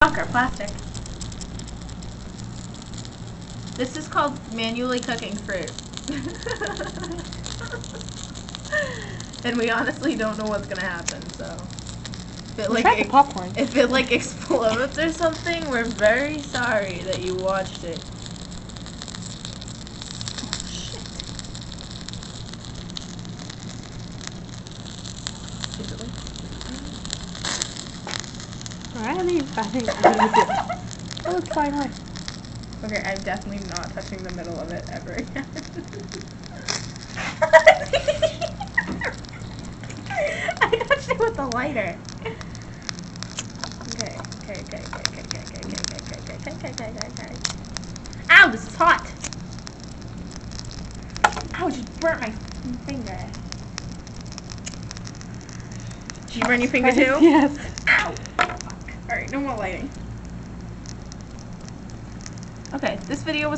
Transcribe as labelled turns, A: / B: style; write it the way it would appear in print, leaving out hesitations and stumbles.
A: Fuck our plastic. This is called manually cooking fruit. And we honestly don't know what's gonna happen, so if it like explodes or something, we're very sorry that you watched it.
B: I think that looks fine.
A: Okay, I'm definitely not touching the middle of it ever again. I touched it with the lighter. Okay. Ow, this is hot. Ow, just burnt my finger. Did you burn your finger too?
B: Yes.
A: Ow. Fuck. Alright, no more lighting. Okay, this video was